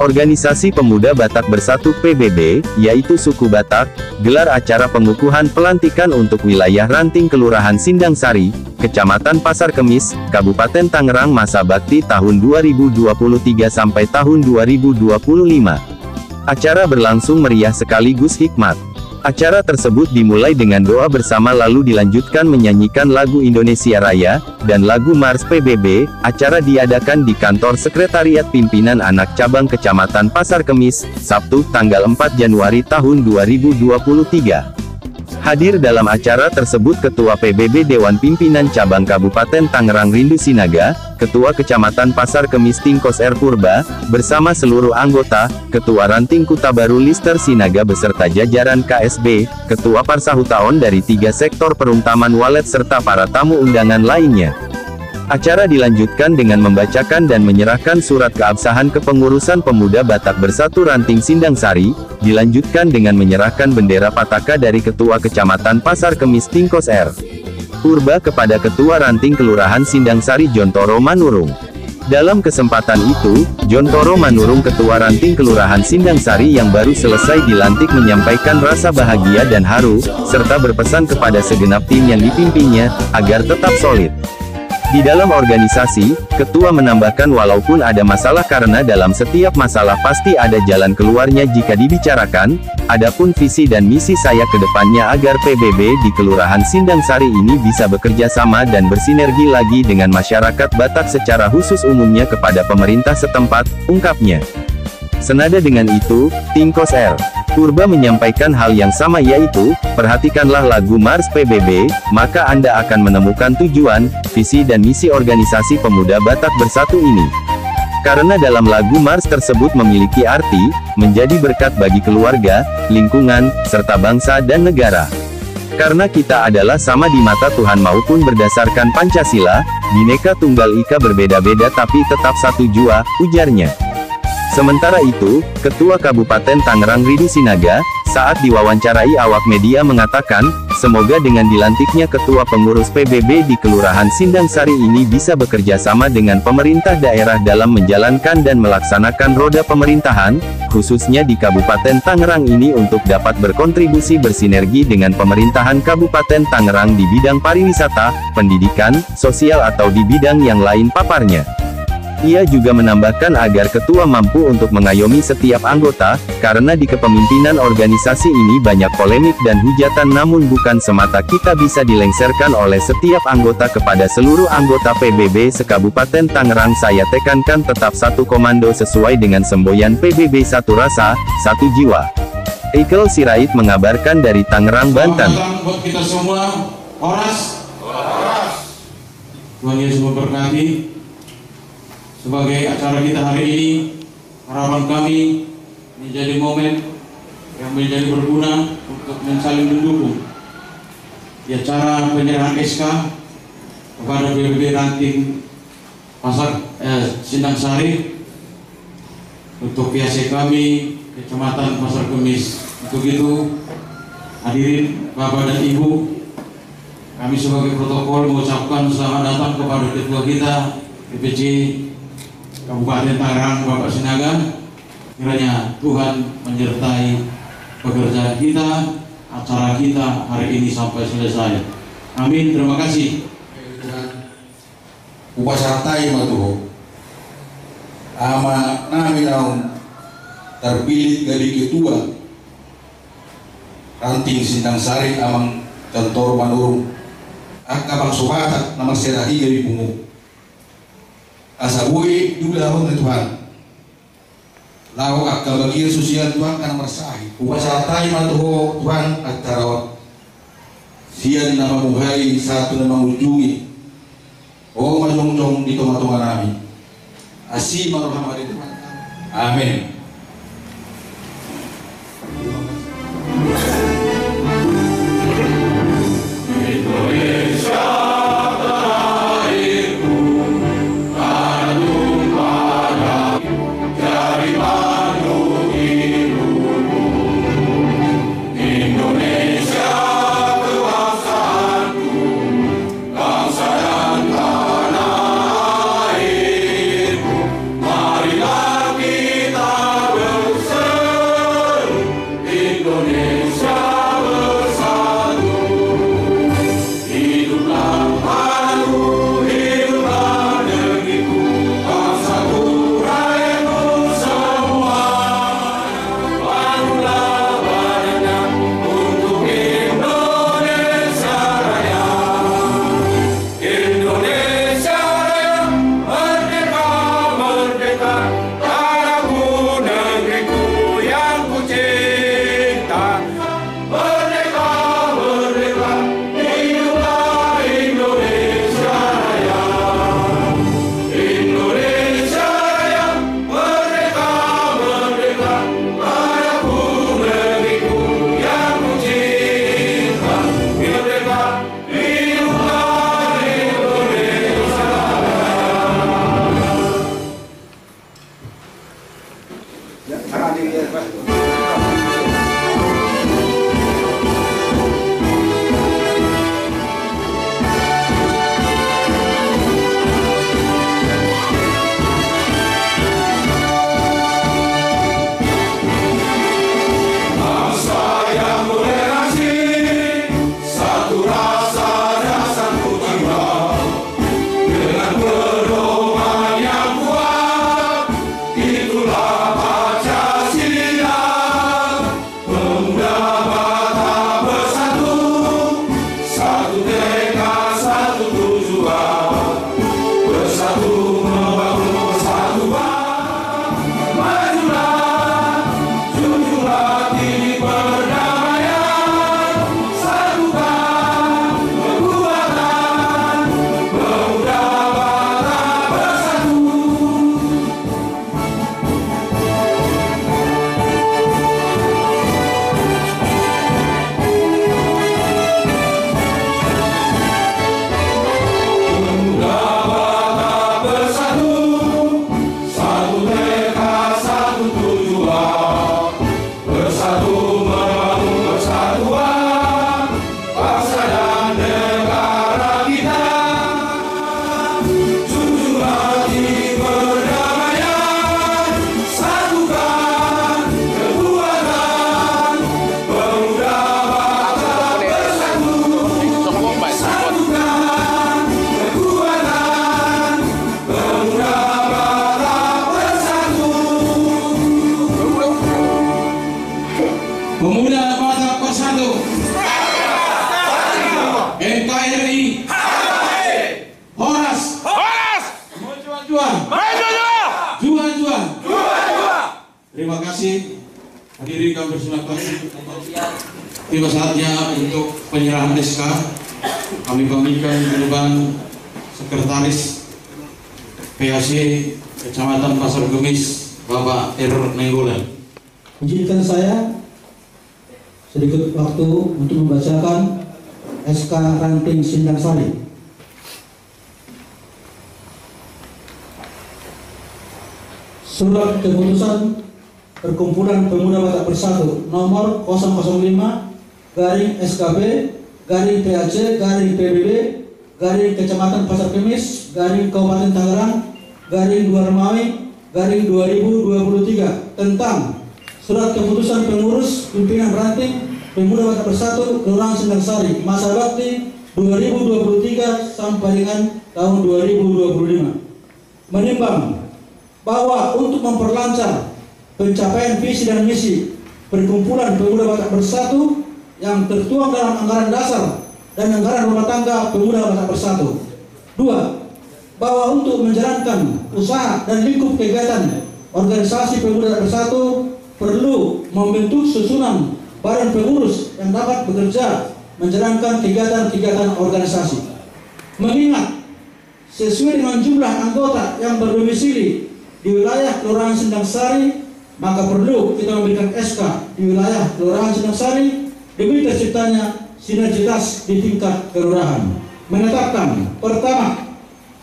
Organisasi Pemuda Batak Bersatu PBB, yaitu Suku Batak, gelar acara pengukuhan pelantikan untuk wilayah Ranting Kelurahan Sindang Sari, Kecamatan Pasar Kemis, Kabupaten Tangerang masa bakti tahun 2023 sampai tahun 2025. Acara berlangsung meriah sekaligus hikmat. Acara tersebut dimulai dengan doa bersama lalu dilanjutkan menyanyikan lagu Indonesia Raya, dan lagu Mars PBB. Acara diadakan di kantor Sekretariat Pimpinan Anak Cabang Kecamatan Pasar Kemis, Sabtu, tanggal 4 Januari tahun 2023. Hadir dalam acara tersebut Ketua PBB Dewan Pimpinan Cabang Kabupaten Tangerang Rindu Sinaga, Ketua Kecamatan Pasar Kemis Tingkos R. Purba, bersama seluruh anggota, Ketua Ranting Kuta Baru Lister Sinaga beserta jajaran KSB, Ketua Parsahutaon dari 3 sektor Perumtaman Walet serta para tamu undangan lainnya. Acara dilanjutkan dengan membacakan dan menyerahkan surat keabsahan kepengurusan Pemuda Batak Bersatu Ranting Sindang Sari, dilanjutkan dengan menyerahkan bendera Pataka dari Ketua Kecamatan Pasar Kemis Tingkos R. Purba kepada Ketua Ranting Kelurahan Sindang Sari Jontoro Manurung. Dalam kesempatan itu, Jontoro Manurung Ketua Ranting Kelurahan Sindang Sari yang baru selesai dilantik menyampaikan rasa bahagia dan haru, serta berpesan kepada segenap tim yang dipimpinnya, agar tetap solid. Di dalam organisasi, Ketua menambahkan walaupun ada masalah karena dalam setiap masalah pasti ada jalan keluarnya jika dibicarakan, adapun visi dan misi saya ke depannya agar PBB di Kelurahan Sindang Sari ini bisa bekerja sama dan bersinergi lagi dengan masyarakat Batak secara khusus umumnya kepada pemerintah setempat, ungkapnya. Senada dengan itu, Tingkos R. Purba menyampaikan hal yang sama yaitu, perhatikanlah lagu Mars PBB, maka Anda akan menemukan tujuan, visi dan misi organisasi Pemuda Batak Bersatu ini. Karena dalam lagu Mars tersebut memiliki arti, menjadi berkat bagi keluarga, lingkungan, serta bangsa dan negara. Karena kita adalah sama di mata Tuhan maupun berdasarkan Pancasila, Bhinneka Tunggal Ika berbeda-beda tapi tetap satu jua, ujarnya. Sementara itu, Ketua Kabupaten Tangerang Rindu Sinaga, saat diwawancarai awak media mengatakan, semoga dengan dilantiknya Ketua Pengurus PBB di Kelurahan Sindang Sari ini bisa bekerja sama dengan pemerintah daerah dalam menjalankan dan melaksanakan roda pemerintahan, khususnya di Kabupaten Tangerang ini untuk dapat berkontribusi bersinergi dengan pemerintahan Kabupaten Tangerang di bidang pariwisata, pendidikan, sosial atau di bidang yang lain paparnya. Ia juga menambahkan agar ketua mampu untuk mengayomi setiap anggota, karena di kepemimpinan organisasi ini banyak polemik dan hujatan namun bukan semata kita bisa dilengsarkan oleh setiap anggota kepada seluruh anggota PBB se-Kabupaten Tangerang. Saya tekankan tetap satu komando sesuai dengan semboyan PBB satu rasa, satu jiwa. Eikel Sirait mengabarkan dari Tangerang, Banten. Buat kita semua, Horas. Tuhan Yesus memberkati. Sebagai acara kita hari ini, harapan kami menjadi momen yang menjadi berguna untuk saling mendukung. Di acara penyerahan SK kepada PBB Ranting Pasar Sindang Sari untuk PAC kami Kecamatan Pasar Kemis. Untuk itu, hadirin Bapak dan Ibu, kami sebagai protokol mengucapkan selamat datang kepada ketua kita DPC Kabupaten Tangerang, Bapak Sinaga. Kiranya Tuhan menyertai pekerjaan kita, acara kita hari ini sampai selesai. Amin. Terima kasih. Upacara tayo matuho. Ama namin ang terpilih dari ketua Ranting Sindang Sari amang Jontoro Manurung at abang sumatat na magsirahi dari bungo. Asabuhi dula na Tuhan. Lawa at kabagian sosial Tuhan ka na marsahi. Upacara tayo matuho Tuhan at tarawat. Siyan na mamuhay sa ito na mangujungi. O majong-jong dito matungan namin. Asi maruhamari Tuhan. Amen. Marilah kita kasih. Hadirin kami persilakan. Tiba saatnya untuk penyerahan SK. Kami panggilkan ke depan Sekretaris PAC Kecamatan Pasar Kemis, Bapak R. Nenggolan. Izinkan saya sedikit waktu untuk membacakan SK Ranting Sindang Sari. Surat keputusan Perkumpulan Pemuda Batak Bersatu nomor 005-SKB-PAC-PBB Kecamatan Pasar Kemis Kabupaten Tangerang Luar Remawi 2023 tentang surat keputusan pengurus pimpinan ranting Pemuda Batak Bersatu Kelurahan Sindang Sari masa bakti 2023 sampai dengan tahun 2025 menimbang bahwa untuk memperlancar pencapaian visi dan misi Perkumpulan Pemuda Batak Bersatu yang tertuang dalam anggaran dasar dan anggaran rumah tangga Pemuda Batak Bersatu. 2. Bahwa untuk menjalankan usaha dan lingkup kegiatan organisasi Pemuda Batak Bersatu perlu membentuk susunan badan pengurus yang dapat bekerja menjalankan kegiatan-kegiatan organisasi. Mengingat sesuai dengan jumlah anggota yang berdomisili di wilayah Kelurahan Sindang Sari, maka perlu kita memberikan SK di wilayah Kelurahan Sindang Sari demi terciptanya sinergitas di tingkat kelurahan. Menetapkan, pertama,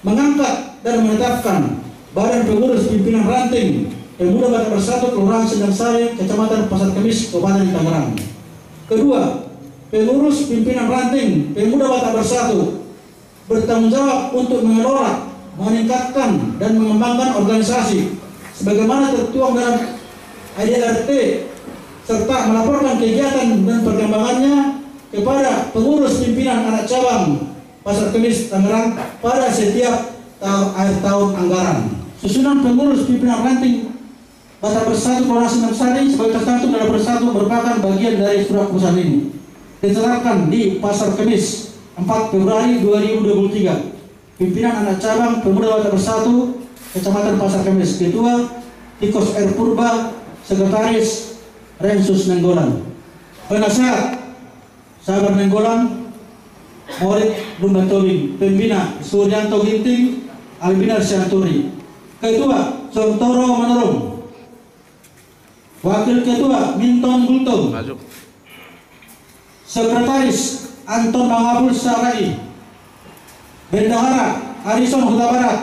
mengangkat dan menetapkan badan pengurus pimpinan ranting Pemuda Batak Bersatu Kelurahan Sindang Sari, Kecamatan Pasar Kemis, Kabupaten Tangerang. Kedua, pengurus pimpinan ranting Pemuda Batak Bersatu bertanggung jawab untuk mengelola, meningkatkan dan mengembangkan organisasi sebagaimana tertuang dalam IDRT serta melaporkan kegiatan dan perkembangannya kepada pengurus pimpinan anak cabang Pasar Kemis Tangerang pada setiap akhir tahun anggaran. Susunan pengurus pimpinan ranting Batak Bersatu Kelurahan Sindang Sari sebagai tercantum dalam Bersatu merupakan bagian dari surat keputusan ini. Ditetapkan di Pasar Kemis 4 Februari 2023. Pimpinan anak cabang Pemuda Batak Bersatu Kecamatan Pasar Kemis. Ketua Tikos R. Purba, Sekretaris Rensus Nenggolan. Penasehat Sabar Nenggolan, Morit Bunda Tobing. Pembina Suryanto Ginting, Albinar Syanturi. Ketua Contoro Manurung. Wakil Ketua Minton Gultom. Sekretaris Anton Mangapul Sarai. Bendahara Harison Huta Barat.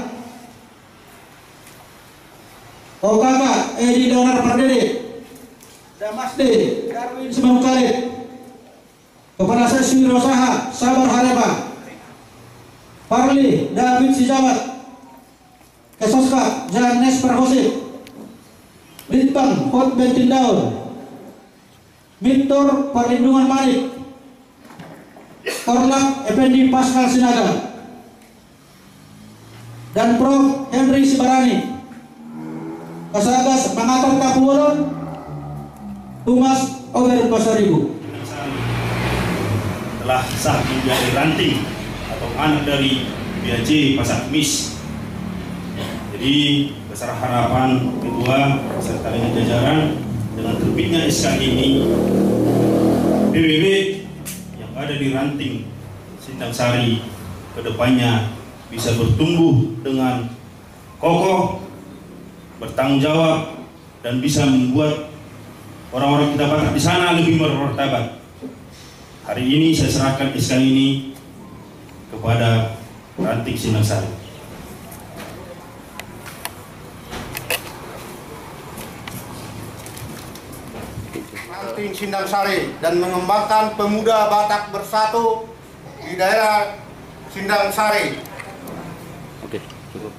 OKK Edi Donar Pardede. Damasde Darwin Simam Khalid. Kepala Seksi Wirausaha Sabar Hareba. Parli David Sijabat. Kesoska Janes Perhosip. Litbang Hot Bentindaun. Mintor Perlindungan Malik. Korlap Effendi Pascal Sinaga. Dan Prof. Henry Sibarani. Kasagas Pangatar Kapuolon, Humas Oger Pasaribu. Telah sah menjadi ranting atau anak dari PAC Pasar Kemis. Jadi besar harapan kedua serta dengan jajaran dengan terbitnya SK ini, PBB yang ada di ranting Sindang Sari kedepannya bisa bertumbuh dengan kokoh, bertanggung jawab, dan bisa membuat orang-orang kita Batak di sana lebih bermartabat. Hari ini saya serahkan SK ini kepada ranting Sindang Sari. Ranting Sindang Sari dan mengembangkan pemuda Batak Bersatu di daerah Sindang Sari. Oke, cukup.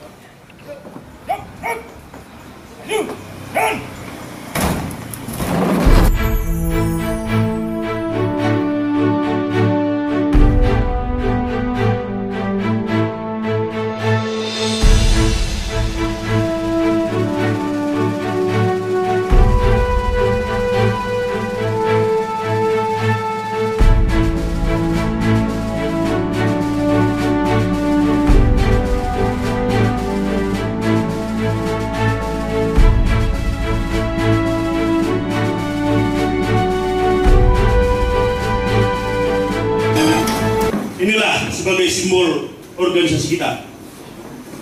simbol organisasi kita.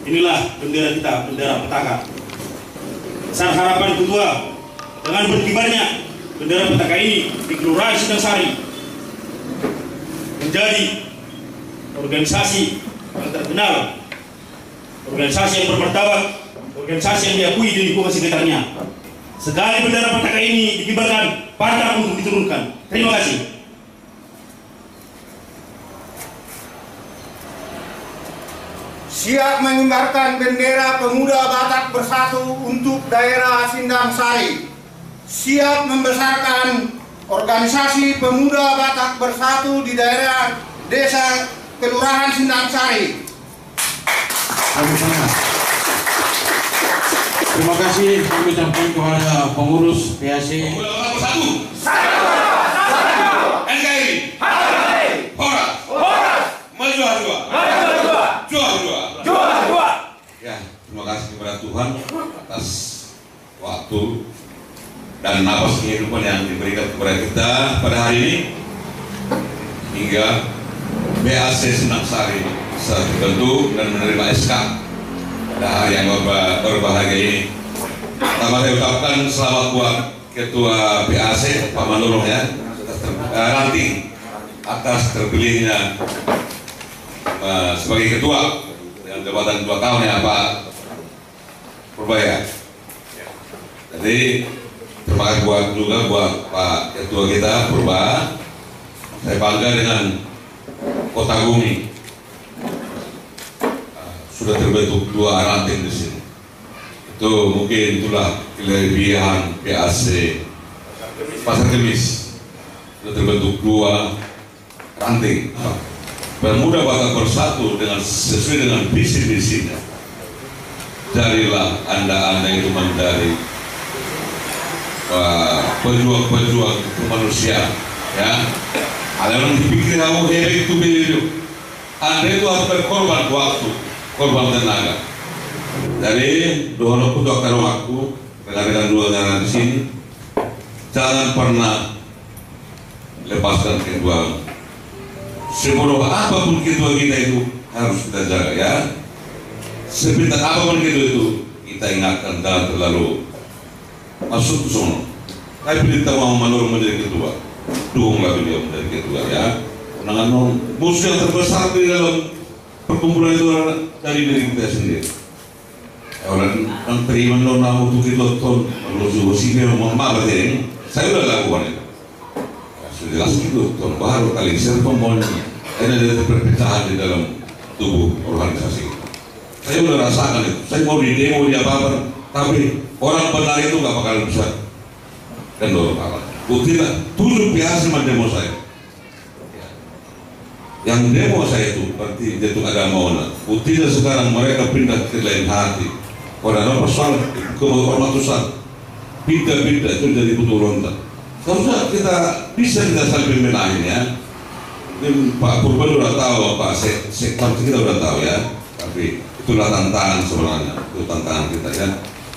Inilah bendera kita, bendera Petaka. Besar harapan Ketua dengan berkibarnya bendera Petaka ini di Kelurahan Sindang Sari menjadi organisasi yang terkenal, organisasi yang bermartabat, organisasi yang diakui di lingkungan sekitarnya. Sekali bendera Petaka ini dikibarkan, pantang untuk diturunkan. Terima kasih. Siap mengibarkan bendera Pemuda Batak Bersatu untuk daerah Sindang Sari. Siap membesarkan organisasi Pemuda Batak Bersatu di daerah Desa Kelurahan Sindang Sari. Terima kasih kami ucapkan kepada pengurus PAC. Pemuda Batak Bersatu. NKRI. Horas. Maju. Juara. Ya, terima kasih kepada Tuhan atas waktu dan nafas kehidupan yang diberikan kepada kita pada hari ini, hingga PAC Sindang Sari bisa terbentuk dan menerima SK pada hari yang berbahagia ini. Pertama saya ucapkan selamat buat Ketua PAC Pak Manurung ya, ranting atas terpilihnya sebagai ketua yang jabatan 2 tahun ya Pak Purbaya. Jadi terima kasih juga buat Pak Ketua kita Purba. Saya bangga dengan Kota Bumi. Sudah terbentuk 2 ranting di sini. Itu mungkin itulah kelebihan PAC Pasar Kemis. Sudah terbentuk 2 ranting. Pemuda Batak Bersatu dengan sesuai dengan visi-misinya. Jadilah anda itu menjadi pejuang kemanusiaan, ya. Ada yang dipikir kamu hebat itu hidup. Anda itu harus berkorban waktu, korban tenaga. Jadi doa dokter waktu dengan 2 negara di sini, jangan pernah lepaskan keduaan. Sebodoh apapun ketua kita itu harus kita jaga ya. Sepintar apapun ketua itu kita ingatkan, jangan terlalu masuk ke sana. Tapi kita mau Manurung menjadi ketua, dukunglah beliau menjadi ketua ya. Dengan musuh yang terbesar di dalam perkumpulan itu dari diri kita sendiri. Orang yang terima nama untuk itu ton, kalau sih mohon maaf ini, saya sudah lakukan itu. Jelas itu tahun baru kali siapa mohon ada perpecahan di dalam tubuh organisasi. Saya sudah rasakan itu. Saya mau di demo di apa-apa, tapi orang benar itu nggak bakal bisa dan dorong kalah. Buktilah 7 PAC demo saya. Yang demo saya itu berarti dia itu agama. Buktilah sekarang mereka pindah ke lain hati. Orang persoalan kehormatan pindah itu jadi butuh ronda. Seharusnya kita bisa saling pembenahin ya. Pak Purba sudah tahu, Pak Sektor kita sudah tahu ya. Tapi itulah tantangan sebenarnya, itu tantangan kita ya.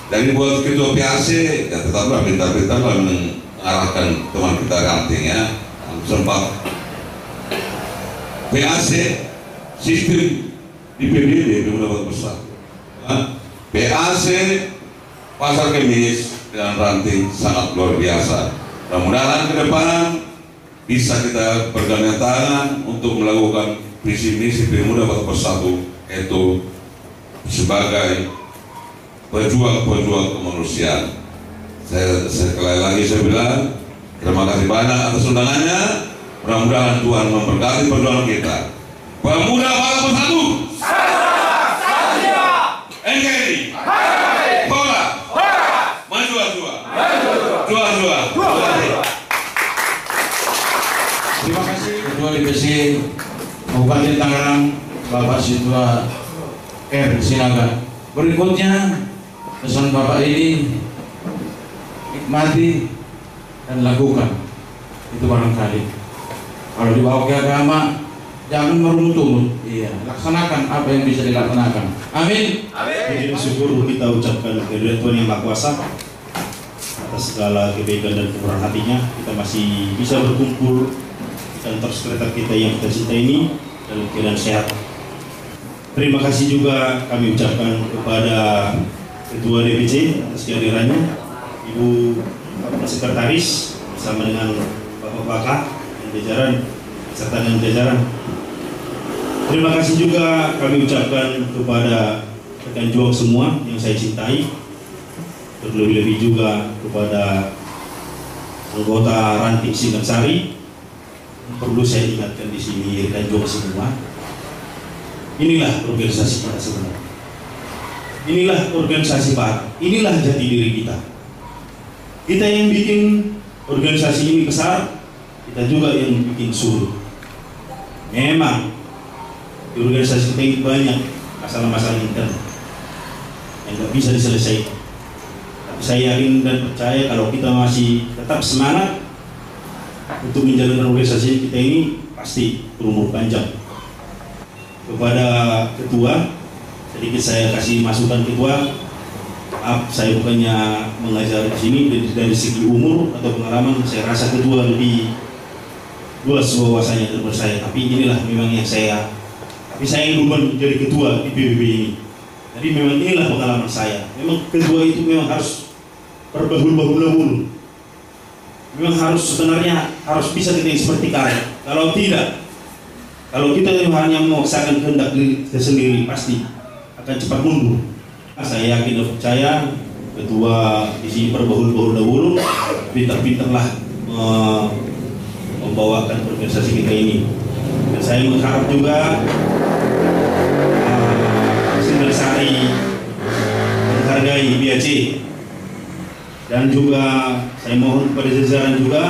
Jadi buat ketua PAC ya tetaplah pintar-pintarlah mengarahkan teman kita ranting ya. Sempat PAC sistem di PBB Pemuda Batak Bersatu. PAC Pasar Kemis dengan ranting sangat luar biasa. Mudah-mudahan ke depan bisa kita bergandeng tangan untuk melakukan visi misi Pemuda Batak Bersatu, itu sebagai pejuang kemanusiaan. Sekali lagi saya bilang terima kasih banyak atas undangannya. Mudah-mudahan Tuhan memberkati perjuangan kita. Pemuda Batak Bersatu. NKRI. Horas. Maju. Terima kasih Ketua DPC Kabupaten Tangerang Bapak Situa R. Sinaga. Berikutnya pesan Bapak ini nikmati dan lakukan. Itu barangkali kalau dibawa ke agama jangan meruntuh, iya, laksanakan apa yang bisa dilaksanakan. Amin. Puji syukur kita ucapkan kepada Tuhan Yang Maha Kuasa atas segala kebaikan dan kemurahan hatinya. Kita masih bisa berkumpul dan terus kereta kita yang kita cinta ini dalam keadaan sehat Terima kasih juga kami ucapkan kepada Ketua DPC atas kehadirannya, Ibu Sekretaris bersama dengan Bapak-Bapak dan jajaran serta dengan jajaran. Terima kasih juga kami ucapkan kepada rekan juang semua yang saya cintai, terlebih-lebih juga kepada anggota Ranting Sindang Sari. Perlu saya ingatkan di sini rekan juang semua, inilah organisasi kita sebenarnya. Inilah organisasi Batak. Inilah jati diri kita. Kita yang bikin organisasi ini besar, kita juga yang bikin suruh. Memang di organisasi kita ini banyak masalah-masalah intern yang nggak bisa diselesaikan. Tapi saya yakin dan percaya kalau kita masih tetap semangat untuk menjalankan organisasi kita ini, pasti berumur panjang. Kepada Ketua, sedikit saya kasih masukan Ketua. Maaf, saya bukannya mengajar di sini dari segi umur atau pengalaman, saya rasa Ketua lebih luas wawasannya daripada saya. Tapi inilah memang yang saya, tapi saya ingin menjadi Ketua di PBB ini. Jadi memang inilah pengalaman saya. Memang Ketua itu memang harus berbahul-bahul. Memang harus sebenarnya harus bisa kita seperti karet. Kalau tidak, kalau kita hanya memaksakan kehendak diri kita sendiri, pasti akan cepat mundur. Saya yakin dan percaya Ketua di sini berbahul-bahul dahulu, pintar-pintarlah membawakan organisasi kita ini. Dan saya mengharap juga Sindang Sari menghargai BAC, dan juga saya mohon kepada jajaran juga,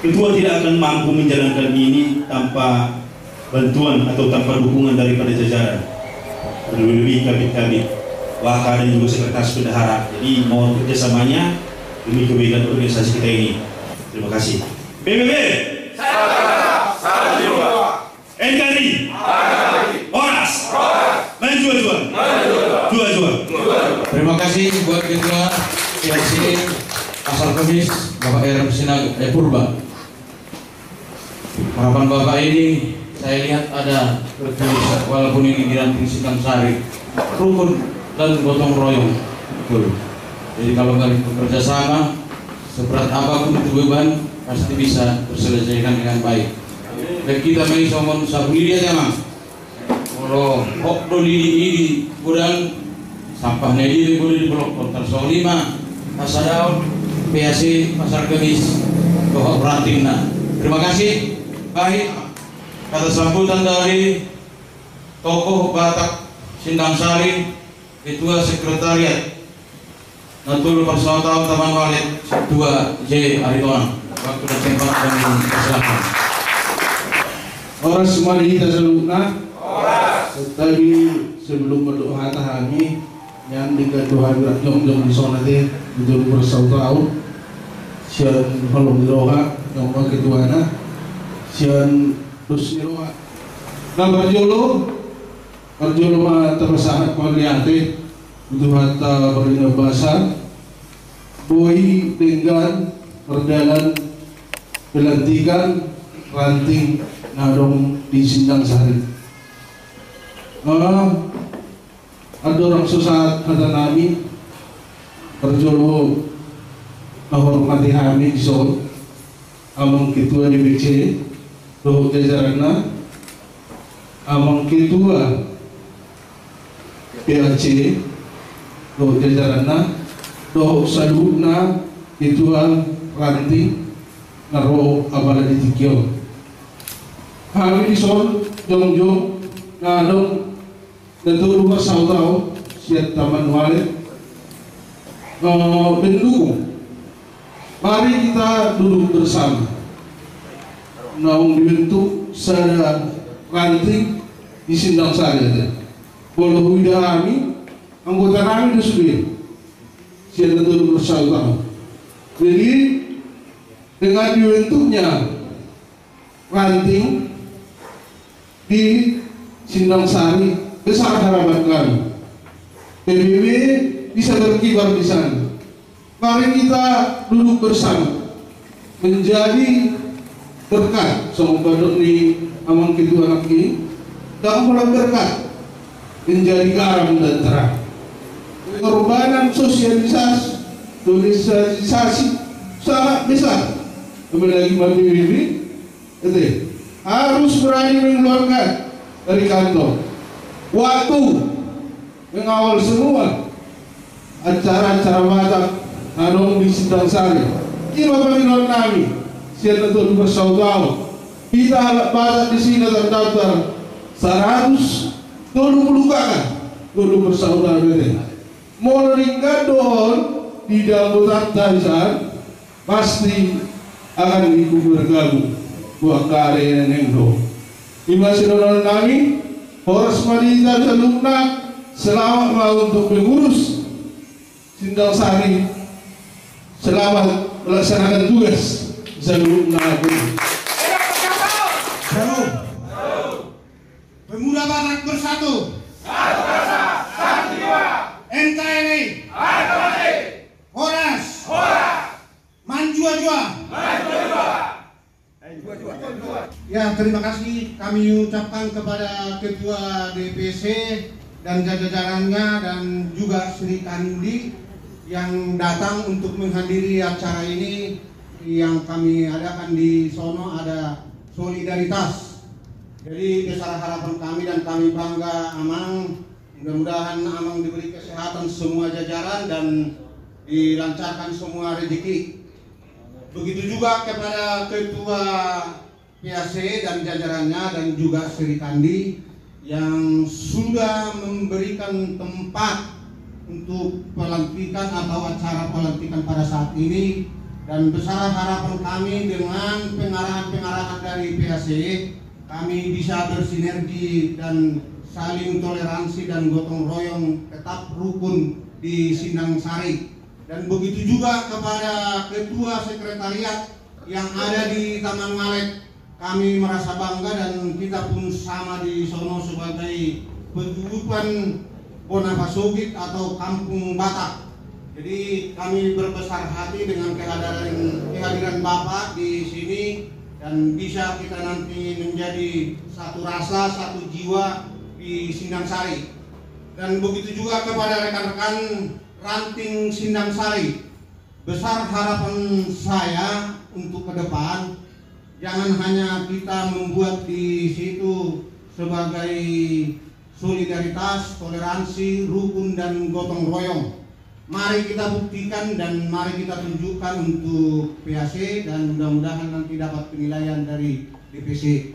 Ketua tidak akan mampu menjalankan ini tanpa bantuan atau tanpa dukungan daripada jajaran, lebih-lebih kabit-kabit, wakil dan juga sekretaris bendahara. Jadi mohon kerjasamanya demi kebaikan organisasi kita ini. Terima kasih. PBB, NKRI, Oras, maju. Terima kasih buat Ketua PAC Pasar Kemis Bapak R. Purba. Harapan Bapak ini saya lihat ada bertulis, walaupun ini di Ranting Sindang Sari, rukun dan gotong royong. Betul. Jadi kalau kalian bekerja sama, seberat apapun itu beban, pasti bisa terselesaikan dengan baik. Dan kita main somon sabuni aja mah. Kalau hok doli di gudang sampahnya di blok konter 5 Pasadaun PAC Pasar Kemis Bapak Rantingna. Terima kasih. Baik, atas sambutan dari tokoh Batak Sindang Sari, Ketua Sekretariat Natul Persautaan Taman Walid, Ketua J. Aritonang. Waktu dan tempat kami persilakan. Orang semua kita selutna. Tadi sebelum berdoa kami yang digaduhan jom di sana deh Natul Persautaan. Sian halom doa yang ketuana. Sian terus niroa. Nah Arjolo mah tersahat melihatnya butuh hatta berina bahasa boi dengan perdalan pelantikan Ranting Nadong di Sindang Sari. Ada orang susah kata Nabi Arjolo menghormati kami di Sol amang Ketua DPC doh jajaranna, amang Ketua PAC doh jajaranna, doh saluna Ketua Ranting naro abala di Tikyo. Kami di Sol jong ngadong Natul Persautaan siat Taman Walid mendukung. Mari kita duduk bersama. Naung dibentuk sada Ranting di Sindang Sari. Walau tidak kami, anggota kami sudah siap Natul Persautaan. Jadi dengan dibentuknya Ranting di Sindang Sari, besar harapan kami. PBB bisa berkibar di sana. Mari kita duduk bersama menjadi berkat semoga di amang Ketua lagi dan mulai berkat menjadi garam dan terang. Pengorbanan sosialisasi sangat besar. Kembali lagi bagi ini, harus berani mengeluarkan dari kantor waktu mengawal semua acara-acara Batak di Sindang Sari. Kira panggilan kami siapa itu bersaudara. Kita alat Batak di sini terdaftar 100 dulu bersaudara bete. Mau ringgadon di dalam tatasan pasti akan ikut bergabung buat karya nengdo. Ibu saudara kami Polres Madinah Salukna selamat mau untuk mengurus Sindang Sari, selamat melaksanakan tugas Salukna. Shalom. Pemuda Batak bersatu. Satu rasa, satu jiwa. NKRI. Horas. Manjua-jua. Ya, terima kasih kami ucapkan kepada Ketua DPC dan jajarannya dan juga Sri Kandi yang datang untuk menghadiri acara ini yang kami adakan di sono. Ada solidaritas. Jadi besar harapan kami dan kami bangga Amang. Mudah-mudahan Amang diberi kesehatan semua jajaran dan dilancarkan semua rezeki. Begitu juga kepada Ketua PAC dan jajarannya dan juga Sri Kandi yang sudah memberikan tempat untuk pelantikan atau acara pelantikan pada saat ini. Dan besar harapan kami dengan pengarahan-pengarahan dari PAC, kami bisa bersinergi dan saling toleransi dan gotong royong tetap rukun di Sindang Sari. Dan begitu juga kepada Ketua Sekretariat yang ada di Taman Malek, kami merasa bangga dan kita pun sama di sono sebagai paguyuban Bonapasugit atau Kampung Batak. Jadi kami berbesar hati dengan kehadiran Bapak di sini dan bisa kita nanti menjadi satu rasa, satu jiwa di Sindang Sari. Dan begitu juga kepada rekan-rekan ranting Sindang Sari. Besar harapan saya untuk ke depan, jangan hanya kita membuat di situ sebagai solidaritas, toleransi, rukun dan gotong royong. Mari kita buktikan dan mari kita tunjukkan untuk PAC dan mudah-mudahan nanti dapat penilaian dari DPC.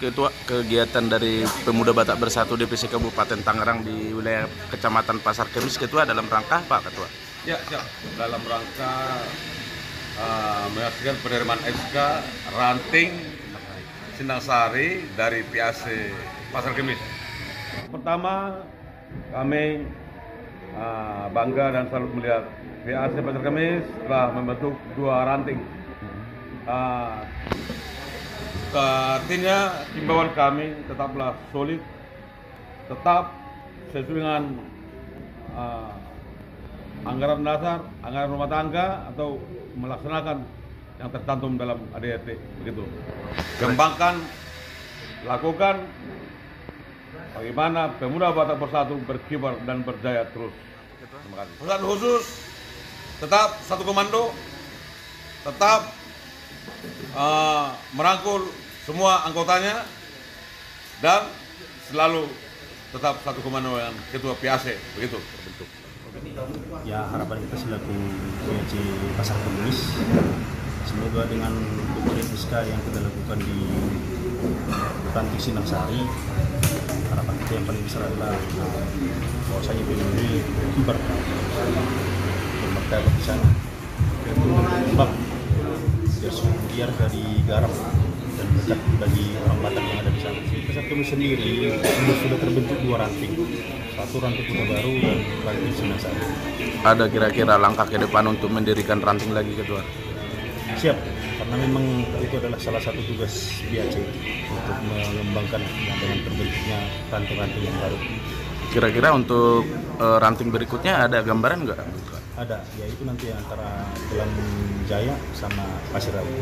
Ketua kegiatan dari Pemuda Batak Bersatu DPC Kabupaten Tangerang di wilayah Kecamatan Pasar Kemis, Ketua, dalam rangka apa, Ketua? Ya, siap. Dalam rangka menyaksikan penerimaan SK ranting Sindang Sari dari PAC Pasar Kemis. Pertama, kami bangga dan selalu melihat PAC Pasar Kemis telah membentuk 2 ranting. Artinya himbauan kami tetaplah solid, tetap sesuai dengan anggaran dasar, anggaran rumah tangga atau melaksanakan yang tercantum dalam ADRT, begitu. Kembangkan, lakukan bagaimana Pemuda Batak Bersatu berkibar dan berjaya terus. Terima kasih. Pesan khusus tetap satu komando, tetap merangkul semua anggotanya, dan selalu tetap satu komando yang ketua PAC, begitu terbentuk. Ya, harapan kita selaku PAC Pasar Kemis, semoga dengan pemberian SK yang kita lakukan di Ranting Sindang Sari, harapan kita yang paling besar adalah bahwasanya PBB kibar bermartabat di sana, berkembang biar dari garam dan dekat bagi orang Batak yang ada di sana. Pasar Kemis sendiri sudah terbentuk 2 ranting, satu ranting Kota Baru dan ranting Sindang Sari. Ada kira-kira langkah ke depan untuk mendirikan ranting lagi, Ketua? Siap, karena memang itu adalah salah satu tugas PAC untuk mengembangkan dengan terbentuknya ranting-ranting yang baru. Kira-kira untuk ranting berikutnya ada gambaran nggak? Ada, yaitu nanti antara Gelam Jaya sama Pasir Rabu.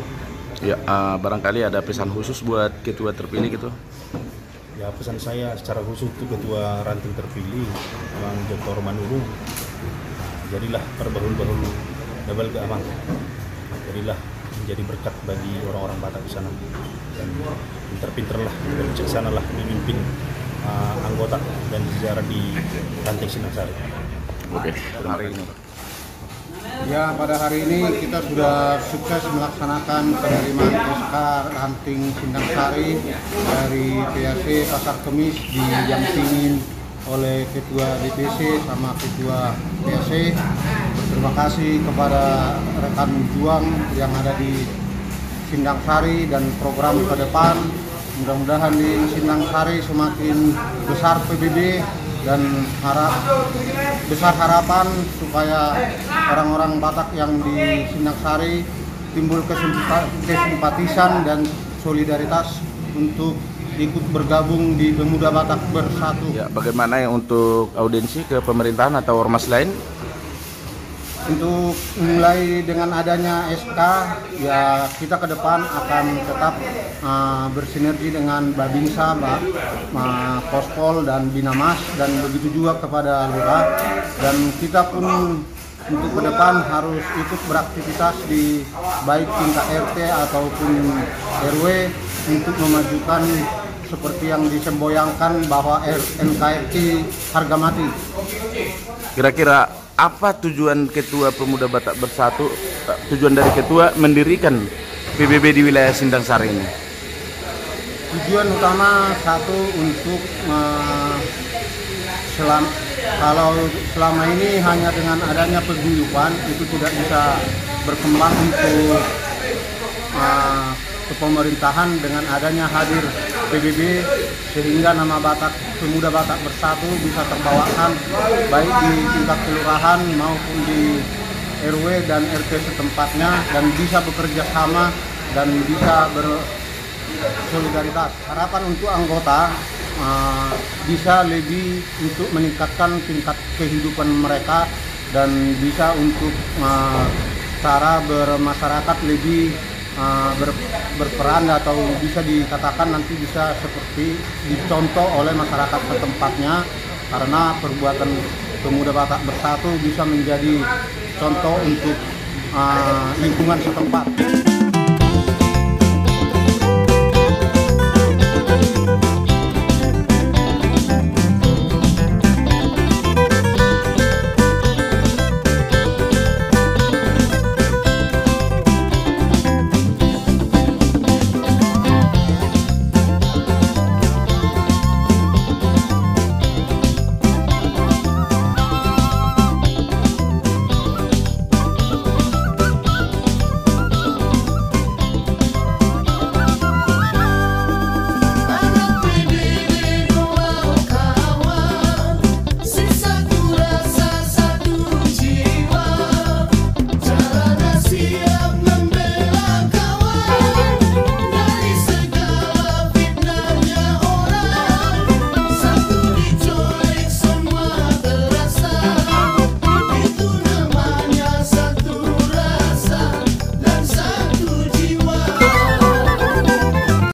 Ya, barangkali ada pesan khusus buat ketua terpilih gitu? Ya, pesan saya secara khusus untuk ketua ranting terpilih, Bang Joktor Manurung, jadilah perbahul-bahul double keaman. Jadilah menjadi berkat bagi orang-orang Batak di sana, dan pinter-pinterlah, bijaksanalah memimpin anggota dan sejarah di Ranting Sindang Sari. Oke, hari ini. Ya, pada hari ini kita sudah sukses melaksanakan penerimaan SK Ranting Sindang Sari dari PAC Pasar Kemis didampingin oleh Ketua DPC sama Ketua PAC. Terima kasih kepada rekan juang yang ada di Sindang Sari dan program ke depan. Mudah-mudahan di Sindang Sari semakin besar PBB dan besar harapan supaya orang-orang Batak yang di Sindang Sari timbul kesimpatisan dan solidaritas untuk ikut bergabung di Pemuda Batak Bersatu. Ya, bagaimana untuk audiensi ke pemerintahan atau ormas lain? Untuk mulai dengan adanya SK, ya kita ke depan akan tetap bersinergi dengan Babinsa, Pospol dan Binamas, dan begitu juga kepada Lurah. Dan kita pun untuk ke depan harus ikut beraktivitas di baik tingkat RT ataupun RW untuk memajukan seperti yang disemboyangkan bahwa NKRI harga mati. Kira-kira apa tujuan Ketua Pemuda Batak Bersatu, tujuan dari Ketua mendirikan PBB di wilayah Sindang Sari ini? Tujuan utama satu untuk kalau selama ini hanya dengan adanya paguyuban itu tidak bisa berkembang untuk kepemerintahan. Dengan adanya hadir PBB sehingga nama Batak Pemuda Batak Bersatu bisa terbawakan baik di tingkat kelurahan maupun di RW dan RT setempatnya, dan bisa bekerja sama dan bisa bersolidaritas. Harapan untuk anggota bisa lebih untuk meningkatkan tingkat kehidupan mereka dan bisa untuk cara bermasyarakat lebih berperan, atau bisa dikatakan nanti bisa seperti dicontoh oleh masyarakat setempatnya, karena perbuatan Pemuda Batak Bersatu bisa menjadi contoh untuk lingkungan setempat.